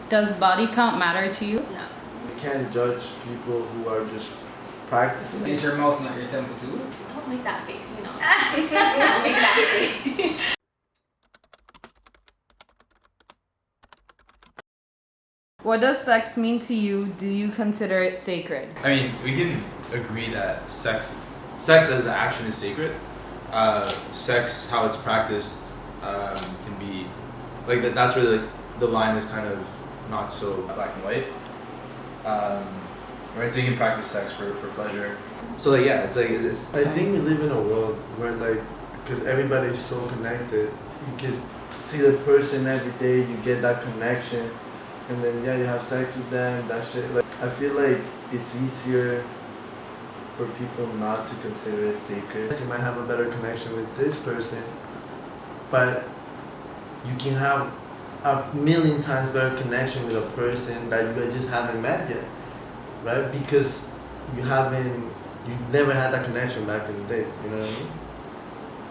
Does body count matter to you? No. You can't judge people who are just practicing. Is your mouth not your temple too? Don't make that face, you know. Don't make that face. What does sex mean to you? Do you consider it sacred? I mean, we can agree that sex as the action is sacred. Sex, how it's practiced, can be like that. That's where the line is kind of not so black and white. Right, so you can practice sex for pleasure. So like yeah, it's like it's. I think we live in a world where like, because everybody is so connected, you can see the person every day, you get that connection, and then yeah, you have sex with them, that shit. Like I feel like it's easier for people not to consider it sacred. You might have a better connection with this person, but you can have a million times better connection with a person that you just haven't met yet, right? Because you never had that connection back in the day, you know what I mean?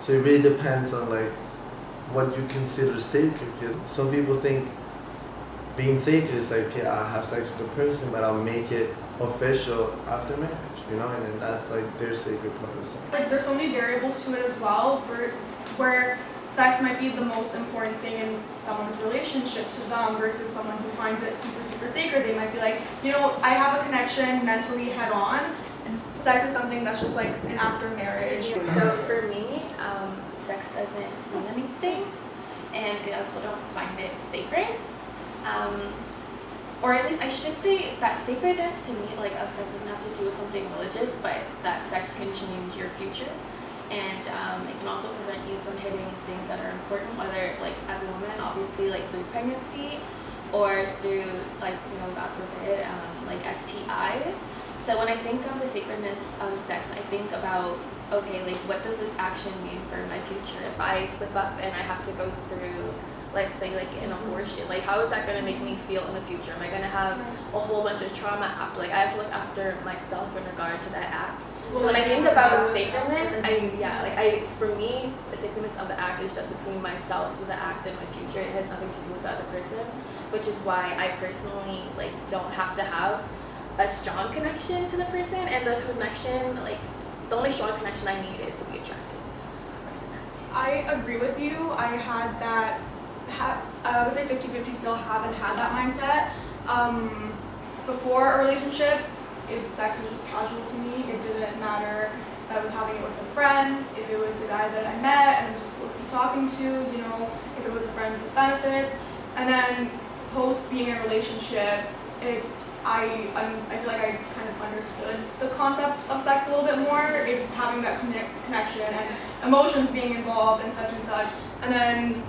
So it really depends on like what you consider sacred. Because some people think being sacred is like, okay, I'll have sex with a person, but I'll make it official after marriage, you know, and then that's like their sacred part of sex. Like there's so many variables to it as well, where sex might be the most important thing in someone's relationship to them versus someone who finds it super, super sacred. They might be like, you know, I have a connection mentally head on, and sex is something that's just like an after marriage. So for me, sex doesn't mean anything, and I also don't find it sacred. Or at least I should say that sacredness to me, like of sex, doesn't have to do with something religious, but that sex can change your future. And it can also prevent you from hitting things that are important, whether like as a woman, obviously like through pregnancy or through like, you know, God forbid, like STIs. So when I think of the sacredness of sex, I think about, okay, like what does this action mean for my future? If I slip up and I have to go through, let's say like an abortion, like how is that going to make me feel in the future? Am I going to have a whole bunch of trauma after, like I have to look after myself in regard to that act? So when I think about sacredness, for me, the sacredness of the act is just between myself, the act, and my future. It has nothing to do with the other person, which is why I personally like don't have to have a strong connection to the person, and the connection, like the only strong connection I need is to be attracted to the person. I agree with you. I had that, I would say 50-50, still haven't had that mindset. Before a relationship, sex was just casual to me. It didn't matter if I was having it with a friend, if it was a guy that I met and just low-key talking to, you know, if it was a friend with benefits. And then post being in a relationship, I feel like I kind of understood the concept of sex a little bit more, having that connection and emotions being involved and such, and then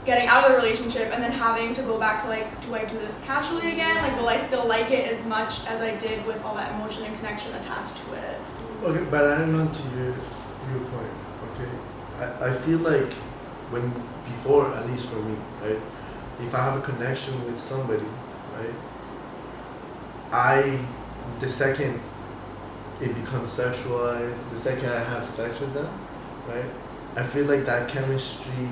getting out of the relationship and then having to go back to like, do I do this casually again? Like, will I still like it as much as I did with all that emotion and connection attached to it? Okay, but adding on to your point, okay, I feel like before, at least for me, right, if I have a connection with somebody, right, the second it becomes sexualized, the second I have sex with them, right, I feel like that chemistry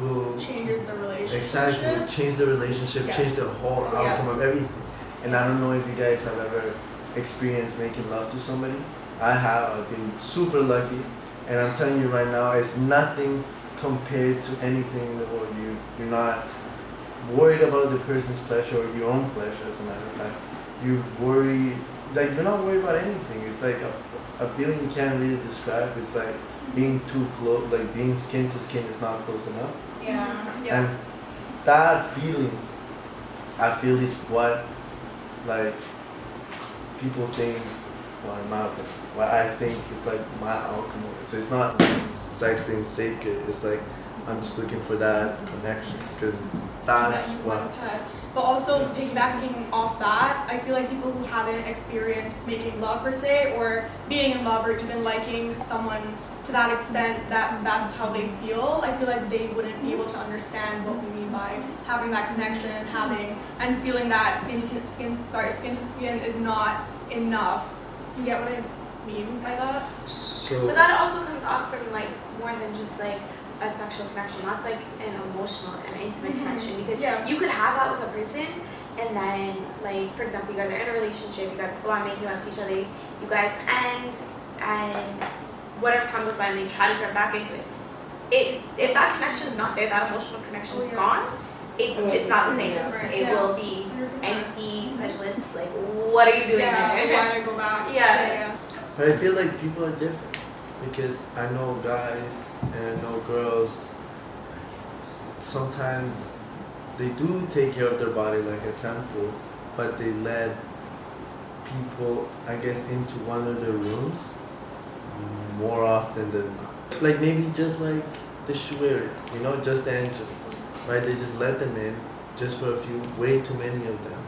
will changes the relationship. Exactly, will change the relationship, Yeah. change the whole outcome of everything. And I don't know if you guys have ever experienced making love to somebody. I have. I've been super lucky, and I'm telling you right now, it's nothing compared to anything in the world. You're not worried about the person's pleasure or your own pleasure. As a matter of fact, you worry, like you're not worried about anything. It's like a feeling you can't really describe. It's like being too close, like being skin to skin is not close enough. Yeah. And that feeling, I feel, is what like people think, well, in my opinion, what I think is like my outcome of it. So it's not sex being sacred. It's like I'm just looking for that connection because that's what. But also piggybacking off that, I feel like people who haven't experienced making love per se, or being in love, or even liking someone to that extent that that's how they feel, I feel like they wouldn't be able to understand what we mean by having that connection and feeling that skin to skin is not enough. You get what I mean by that? But that also comes off from like more than just like a sexual connection. That's like an emotional and intimate connection, because you could have that with a person and then like for example, you guys are in a relationship, you guys are full on making love to each other, you guys end, and whatever time goes by, and they try to jump back into it. If that connection is not there, that emotional connection is gone. It's not the same. Different, It yeah. will be 100%. empty, pleasureless. It's like, what are you doing Yeah, there? why did I go back? Yeah. But I feel like people are different because I know guys and I know girls. Sometimes they do take care of their body like a temple, but they let people, I guess, into one of their rooms more often than not. Like maybe just like the Shuirit, just the angels, right? They just let them in just for a few, way too many of them,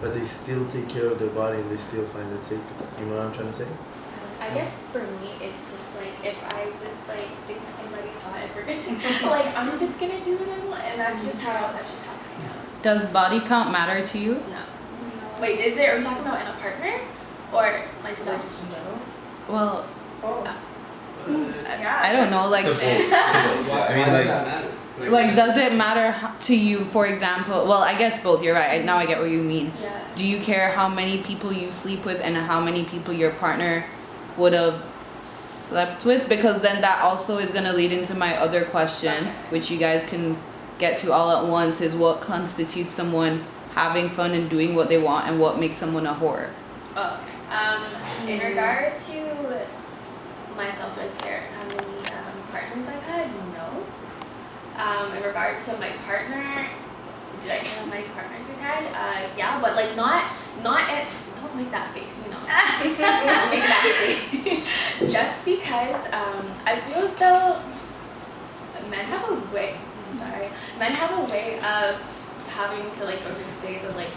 but they still take care of their body and they still find it sacred. You know what I'm trying to say? I guess for me, it's just like if I just like think somebody's hot, if we're gonna, like I'm just gonna do what I want, and that's just how I am. Does body count matter to you? No. Wait, are we talking about in a partner or myself? Just in general? Well, Yeah. I don't know. Like, To both. Why, I mean, why does like- that matter? like, does it matter to you? For example, well, I guess both. You're right. Now I get what you mean. Yeah. Do you care how many people you sleep with and how many people your partner would have slept with? Because then that also is gonna lead into my other question, Okay. which you guys can get to all at once, is what constitutes someone having fun and doing what they want, and what makes someone a whore? Oh, okay. In regard to myself, do I care how many partners I've had? No. In regard to my partner, do I care how many partners he's had? Yeah, but like not don't make that face, Don't make that face. Just because I feel as though men have a way of having to like go through this phase of like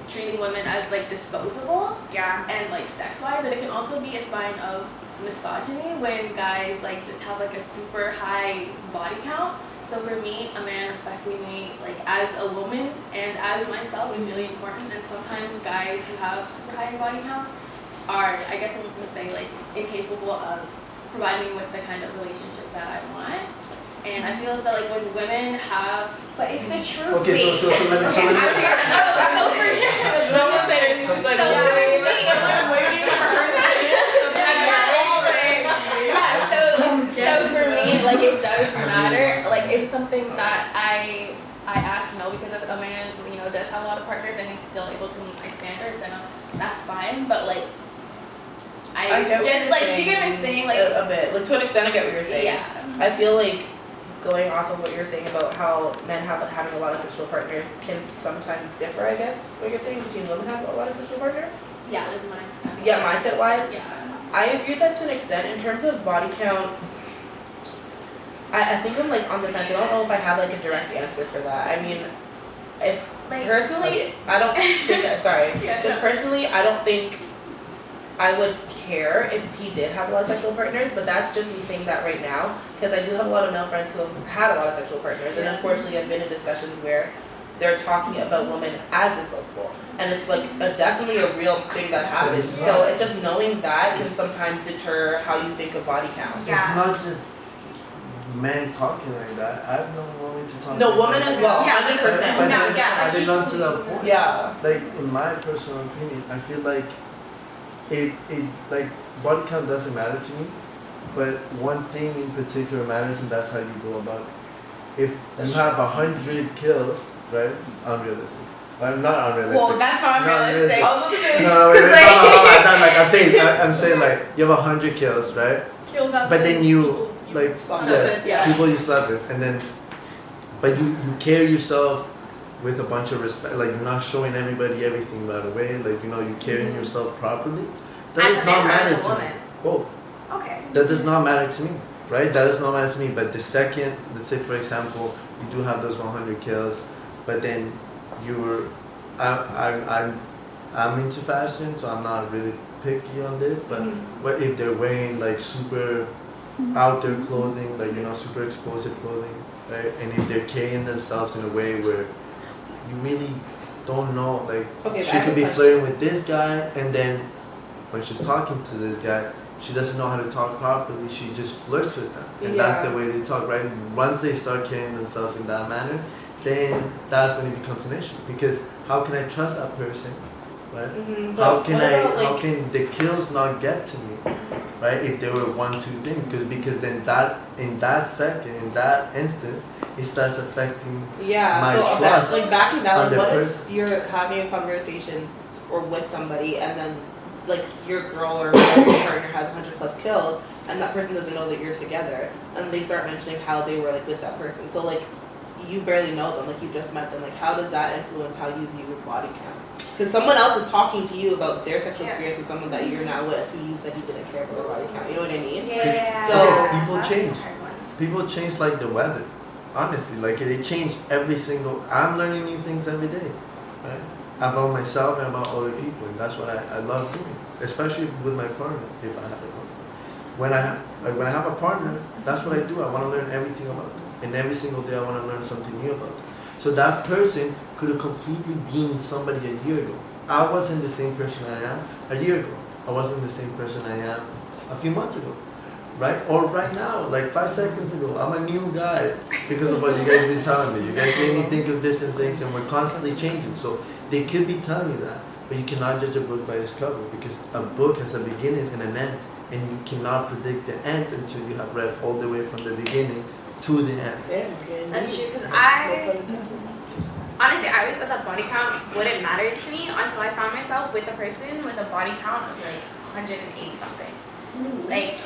treating women as like disposable Yeah. and like sex wise, and it can also be a sign of misogyny when guys like just have like a super high body count. So for me, a man respecting me like as a woman and as myself is really important, and sometimes guys who have super high body counts are, I guess I'm gonna say, like incapable of providing me with the kind of relationship that I want. And I feel as though like when women have, but it's the truth. Okay, so let me. So for me, so for me, like it does matter. Like it's something that I ask no, because if a man, does have a lot of partners and he's still able to meet my standards, and that's fine. But like I get what just you're like saying. you get what I'm saying, like a bit. Like to an extent, I get what you're saying. yeah. I feel like going off of what you're saying about how men having a lot of sexual partners can sometimes differ. I guess what you're saying between women have a lot of sexual partners. Yeah, like mindset. Yeah, mindset wise, Yeah. I agree with that to an extent. In terms of body count, I think I'm like on the fence. I don't know if I have like a direct answer for that. I mean, if personally, I don't think. Sorry, just personally, I don't think I would care if he did have a lot of sexual partners. But that's just me saying that right now, because I do have a lot of male friends who have had a lot of sexual partners, and unfortunately, I've been in discussions where they're talking about women as disposable, and it's like definitely a real thing that happens. So it's just knowing that can sometimes deter how you think of body count. It's not just men talking like that. I've known women to talk. No, like women that. as well, Yeah, 100%. But Yeah, then yeah. I did not to that point. Yeah. Like in my personal opinion, I feel like it like body count doesn't matter to me, but one thing in particular matters, and that's how you go about it. If you have 100 kills, right? Unrealistic. Well, not unrealistic. Well, that's how I'm Not realistic. I was about to say. No, wait, I'm saying like you have 100 kills, right? Kills out But the then you people like slept yes, with, yeah. people you slept with, and then but you carry yourself with a bunch of respect. Like you're not showing everybody everything right away. Like you're carrying yourself properly. That As does a not man or matter as a to me. woman? Both. Okay. That does not matter to me, right? That does not matter to me. But the second, let's say for example, you do have those 100 kills, but then I'm into fashion, so I'm not really picky on this. But what if they're wearing like super out there clothing, like super explosive clothing, right? And if they're carrying themselves in a way where you really don't know, like Okay, she I have could a be question. flirting with this guy, and then when she's talking to this guy, she doesn't know how to talk properly. She just flirts with them, and that's the way they talk, right? Once they start carrying themselves in that manner, then that's when it becomes an issue. Because how can I trust that person, right? Mm-hmm. How can the kills not get to me, right? If they were 1, 2 things, because then in that instance, it starts affecting my so trust like backing that, on like the what person. if you're having a conversation or with somebody and then like your girl or your partner has 100+ kills and that person doesn't know that you're together and they start mentioning how they were like with that person. So like you barely know them, like you just met them. Like how does that influence how you view your body count? Because someone else is talking to you about their sexual experience with someone that you're now with who you said you didn't care about their body count. You know what I mean? Yeah. So people that's change. a hard one. People change like the weather. Honestly, like they change every single. I'm learning new things every day, right? About myself and about other people, and that's what I love doing, especially with my partner. If I have a partner, when I have a partner, that's what I do. I want to learn everything about them, and every single day I want to learn something new about them. So that person could have completely been somebody a year ago. I wasn't the same person I am a year ago. I wasn't the same person I am a few months ago. Right? Or right now, like 5 seconds ago, I'm a new guy because of what you guys been telling me. You guys made me think of different things and we're constantly changing. So they could be telling you that, but you cannot judge a book by its cover because a book has a beginning and an end, and you cannot predict the end until you have read all the way from the beginning to the end. That's true, because honestly, I always said that body count wouldn't matter to me until I found myself with a person with a body count of like 180 something. Like,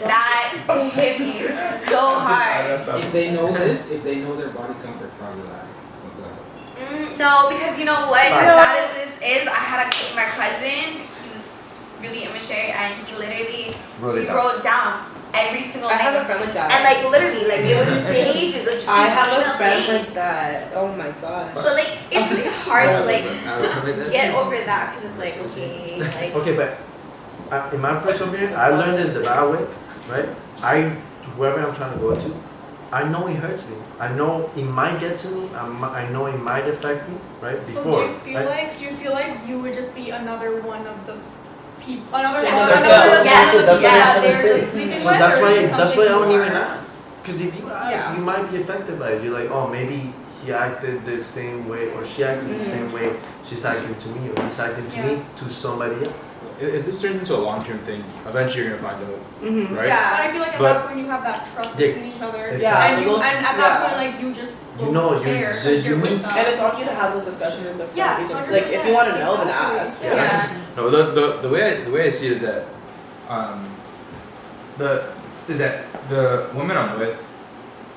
that hit me so hard. If they know this, if they know their body count, they're probably lying. No, because you know what? As bad as this is, I had my cousin, he was really immature, and he literally wrote down every single I name. have a friend like that. And like literally, like it was pages of just I these have a female friend names. like that. Oh my gosh. But like, it's really hard to like get over that because it's like, okay, like. Okay, but in my personal opinion, I learned this the bad way, right? Whoever I'm trying to go to, I know it hurts me. I know it might get to me. I know it might affect me, right? Before. So do you feel like you would just be another one of the people, another that they're just sleeping with? So that's or why is it I something don't more? even ask. Because if you ask, you might be affected by it. You're like, oh, maybe he acted the same way, or she acted the same way she's acting to me, or he's acting to me to somebody else. If this turns into a long-term thing, eventually you're gonna find out, right? Yeah, but I feel like at that point you have that trust between each other, and at that point like you just don't care because you're with them. And it's on you to have this discussion in the front. Yeah, like if you want to know, then ask. Yeah. No, the way I see it is that, the woman I'm with,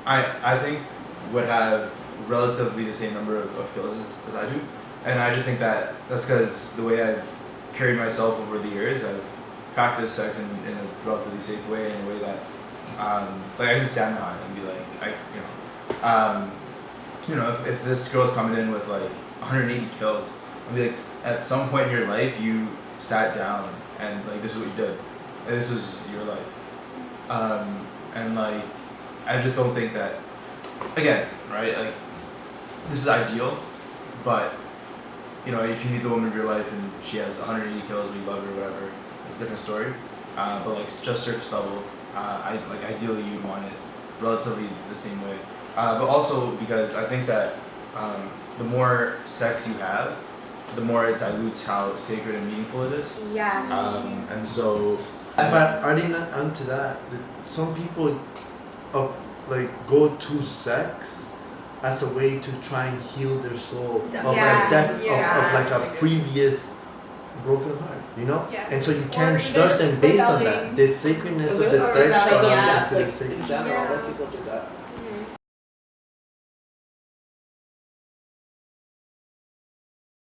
I think would have relatively the same number of kills as I do, and I just think that that's because the way I've carried myself over the years, I've practiced sex in a relatively safe way, in a way that like I can stand behind and be like, if this girl's coming in with like 180 kills, I'll be like, at some point in your life you sat down and like this is what you did, and this is your life, and like I just don't think that, again, right, like this is ideal, but if you meet the woman of your life and she has 180 kills and you love her or whatever, it's a different story. But like just surface level, ideally you'd want it relatively the same way. But also because I think that the more sex you have, the more it dilutes how sacred and meaningful it is. Yeah. And so. But adding onto that, some people go to sex as a way to try and heal their soul of a previous broken heart, Yeah. And so you can't judge them based on that. The sacredness of the sex. In general, like people do that.